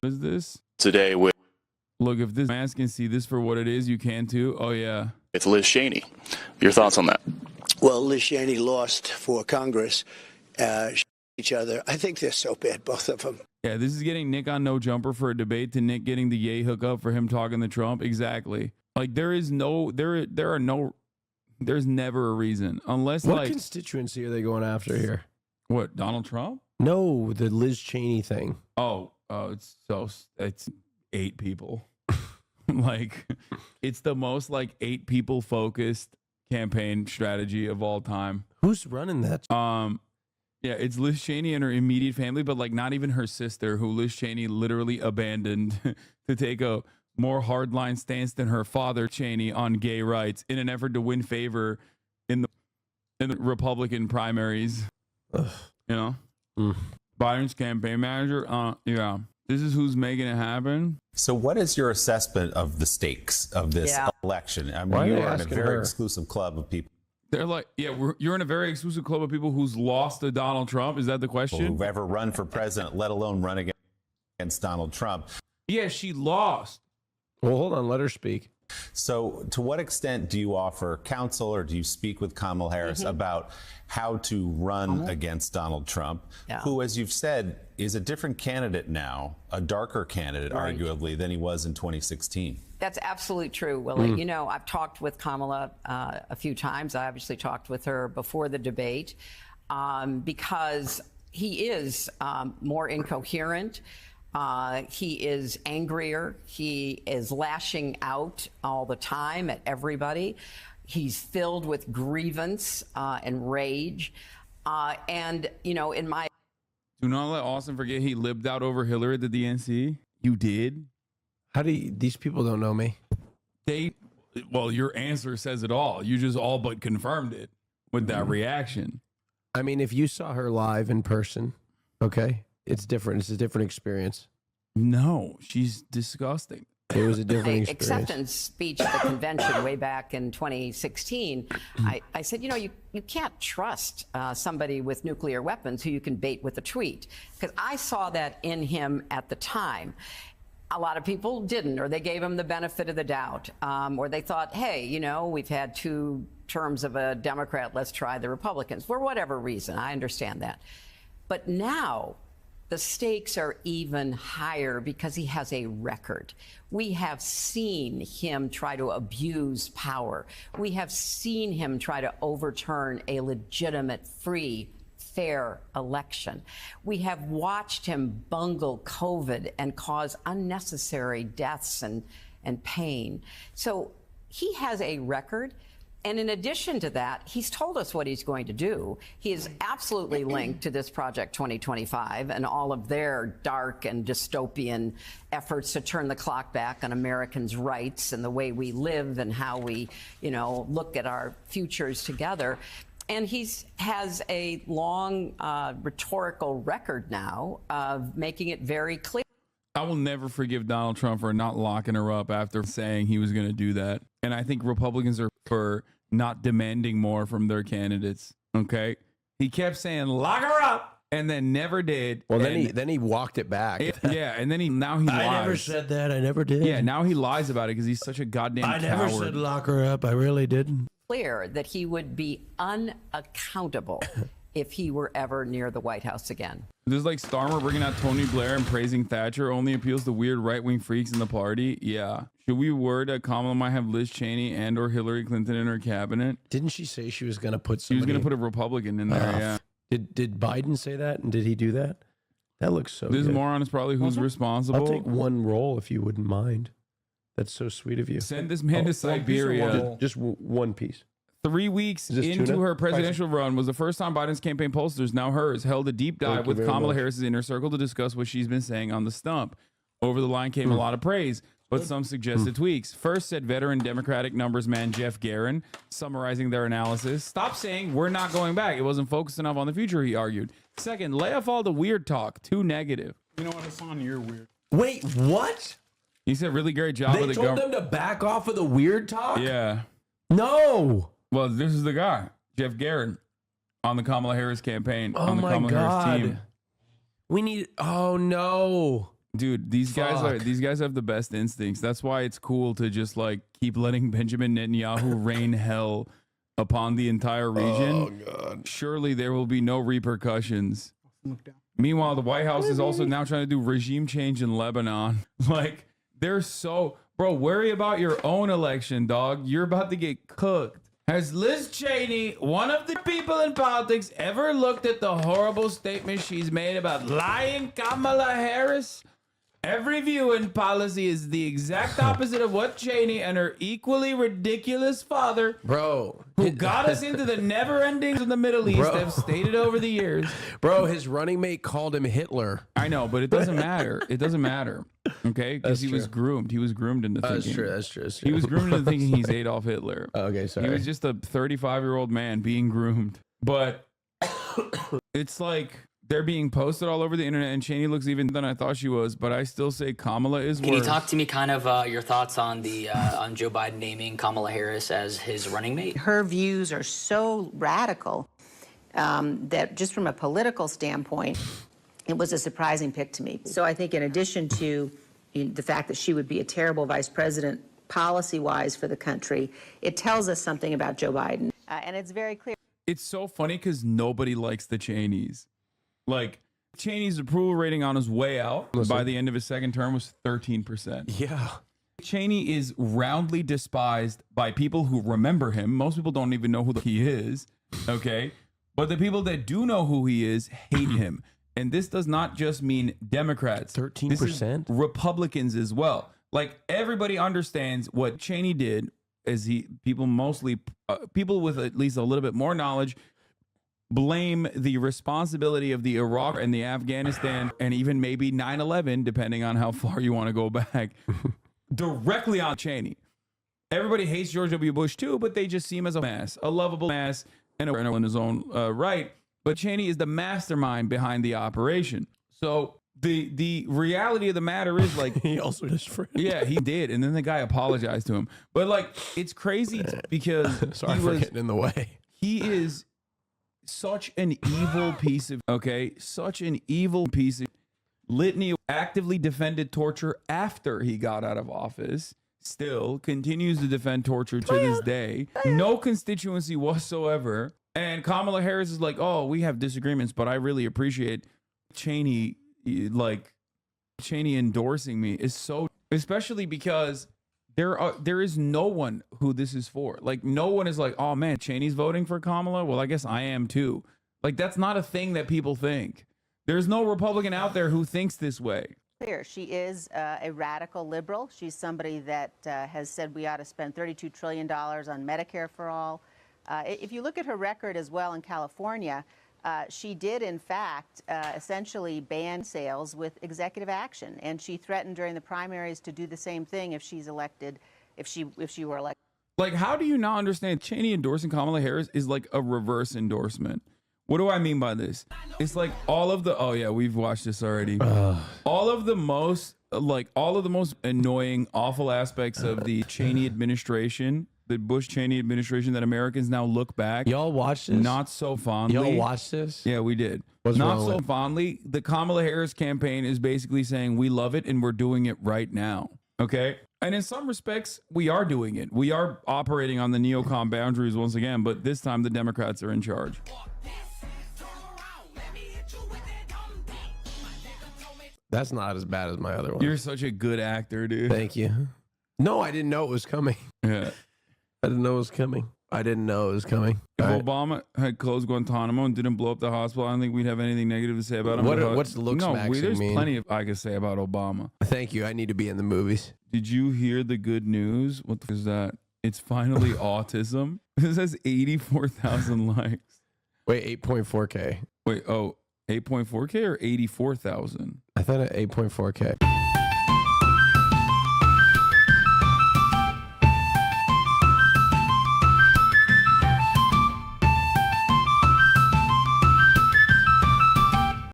is this? Today with Look, if this man can see this for what it is, you can too. Oh, yeah. Liz Cheney. Your thoughts on that? Well, Liz Cheney lost for Congress. Each other. I think they're so bad, both of them. Yeah, this is getting Nick on No Jumper for a debate to Nick getting the yay hookup for him talking to Trump. Exactly. Like there's never a reason unless what like constituency are they going after here? What, Donald Trump? No, the Liz Cheney thing. Oh, it's 8 people. Like it's the most like 8 people focused campaign strategy of all time. Who's running that? Yeah, it's Liz Cheney and her immediate family, but like not even her sister, who Liz Cheney literally abandoned to take a more hardline stance than her father Cheney on gay rights in an effort to win favor in the Republican primaries. Ugh. You know, Biden's campaign manager. Yeah, this is who's making it happen. So, what is your assessment of the stakes of this election? I mean, you are in a very exclusive club of people. They're like, yeah, you're in a very exclusive club of people who's lost to Donald Trump. Is that the question? Who've ever run for president, let alone run against Donald Trump. Yeah, she lost. Well, hold on, let her speak. So to what extent do you offer counsel or do you speak with Kamala Harris about how to run against Donald Trump, who, as you've said, is a different candidate now, a darker candidate, arguably, than he was in 2016? That's absolutely true, Willie. You know, I've talked with Kamala a few times. I obviously talked with her before the debate because he is more incoherent. He is angrier. He is lashing out all the time at everybody. He's filled with grievance and rage. And, you know, in my... Do not let Austin forget he libbed out over Hillary at the DNC. You did? How do you, these people don't know me? Well, your answer says it all. You just all but confirmed it with that reaction. I mean, if you saw her live in person, okay, it's different. It's a different experience. No, she's disgusting. It was a different experience. Acceptance speech at the convention way back in 2016, I said, you know, you can't trust somebody with nuclear weapons who you can bait with a tweet, because I saw that in him at the time. A lot of people didn't, or they gave him the benefit of the doubt, or they thought, hey, you know, we've had 2 terms of a Democrat, let's try the Republicans, for whatever reason. I understand that. But now the stakes are even higher because he has a record. We have seen him try to abuse power. We have seen him try to overturn a legitimate, free, fair election. We have watched him bungle COVID and cause unnecessary deaths and pain. So he has a record. And in addition to that, he's told us what he's going to do. He is absolutely linked to this Project 2025 and all of their dark and dystopian efforts to turn the clock back on Americans' rights and the way we live and how we, you know, look at our futures together. And he has a long rhetorical record now of making it very clear. I will never forgive Donald Trump for not locking her up after saying he was going to do that. And I think Republicans are for not demanding more from their candidates. Okay. He kept saying, lock her up, and then never did. Well, then he walked it back. Yeah. And then now he lies. I never said that. I never did. Yeah. Now he lies about it because he's such a goddamn coward. I never said lock her up. I really didn't. Clear that he would be unaccountable if he were ever near the White House again. This is like Starmer bringing out Tony Blair and praising Thatcher only appeals to weird right-wing freaks in the party. Yeah. Should we worry that Kamala might have Liz Cheney and or Hillary Clinton in her cabinet? Didn't she say she was going to put somebody? She was going to put a Republican in there, yeah. Did Biden say that? And did he do that? That looks so This good. moron is probably who's responsible. I'll take one role if you wouldn't mind. That's so sweet of you. Send this man to Siberia. Just one piece. 3 weeks into her presidential run was the first time Biden's campaign pollsters, now hers, held a deep dive with Kamala Harris's inner circle to discuss what she's been saying on the stump. Over the line came a lot of praise, but some suggested tweaks. First, said veteran Democratic numbers man Jeff Guerin, summarizing their analysis. Stop saying we're not going back. It wasn't focused enough on the future, he argued. Second, lay off all the weird talk. Too negative. You know what, Hasan? You're weird. Wait, what? He said really great job They with the told government. them to back off of the weird talk? Yeah. No. Well, this is the guy, Jeff Guerin, on the Kamala Harris campaign, on the Kamala Harris team. We need, oh no. Dude, these guys have the best instincts. That's why it's cool to just like keep letting Benjamin Netanyahu rain hell upon the entire region. Oh God. Surely there will be no repercussions. Meanwhile, the White House is also now trying to do regime change in Lebanon. Like, they're so, bro, worry about your own election, dog. You're about to get cooked. Has Liz Cheney, one of the people in politics, ever looked at the horrible statement she's made about lying Kamala Harris? Every view in policy is the exact opposite of what Cheney and her equally ridiculous father, bro, who got us into the never endings of the Middle East, have stated over the years. Bro, his running mate called him Hitler. I know, but it doesn't matter. It doesn't matter. Okay? Because he was groomed. He was groomed into thinking. That's true. He was groomed into thinking he's Adolf Hitler. Okay, sorry. He was just a 35-year-old man being groomed. But it's like they're being posted all over the internet, and Cheney looks even than I thought she was, but I still say Kamala is worse. Can you talk to me kind of your thoughts on the on Joe Biden naming Kamala Harris as his running mate? Her views are so radical that just from a political standpoint, it was a surprising pick to me. So I think in addition to the fact that she would be a terrible vice president policy-wise for the country, it tells us something about Joe Biden. And it's very clear. It's so funny because nobody likes the Cheneys. Like, Cheney's approval rating on his way out by the end of his second term was 13%. Yeah. Cheney is roundly despised by people who remember him. Most people don't even know who he is, okay? But the people that do know who he is hate him. And this does not just mean Democrats. 13%? Republicans as well. Like, everybody understands what Cheney did is people with at least a little bit more knowledge blame the responsibility of the Iraq and the Afghanistan and even maybe 9/11, depending on how far you want to go back, directly on Cheney. Everybody hates George W. Bush too, but they just see him as a mass, a lovable mass, and in his own right. But Cheney is the mastermind behind the operation. So the reality of the matter is, like, he also his friend. Yeah, he did, and then the guy apologized to him. But like, it's crazy because sorry for getting in the way. He is such an evil piece of litany. Actively defended torture after he got out of office, still continues to defend torture to this day. No constituency whatsoever. And Kamala Harris is like, oh, we have disagreements, but I really appreciate Cheney endorsing me is so, especially because there is no one who this is for. Like, no one is like, oh man, Cheney's voting for Kamala. Well, I guess I am too. Like, that's not a thing that people think. There's no Republican out there who thinks this way. Clear. She is a radical liberal. She's somebody that has said we ought to spend $32 trillion on Medicare for all. If you look at her record as well in California, she did, in fact, essentially ban sales with executive action, and she threatened during the primaries to do the same thing if she's elected, if she were elected. Like, how do you not understand? Cheney endorsing Kamala Harris is like a reverse endorsement. What do I mean by this? It's like all of the, oh yeah, we've watched this already. All of the most annoying, awful aspects of the Cheney administration, the Bush-Cheney administration, that Americans now look back. Y'all watch this? Not so fondly. Y'all watch this? Yeah, we did. What's not wrong so with? fondly. The Kamala Harris campaign is basically saying we love it and we're doing it right now. Okay? And in some respects, we are doing it. We are operating on the neocon boundaries once again, but this time the Democrats are in charge. That's not as bad as my other one. You're such a good actor, dude. Thank you. No, I didn't know it was coming. Yeah. I didn't know it was coming. If Obama had closed Guantanamo and didn't blow up the hospital, I don't think we'd have anything negative to say about him. What's the looks maxing there's mean? plenty I could say about Obama. Thank you. I need to be in the movies. Did you hear the good news? What the f- is that? It's finally autism. This has 84,000 likes. Wait, 8.4K. Wait, 8.4K or 84,000? I thought at 8.4K.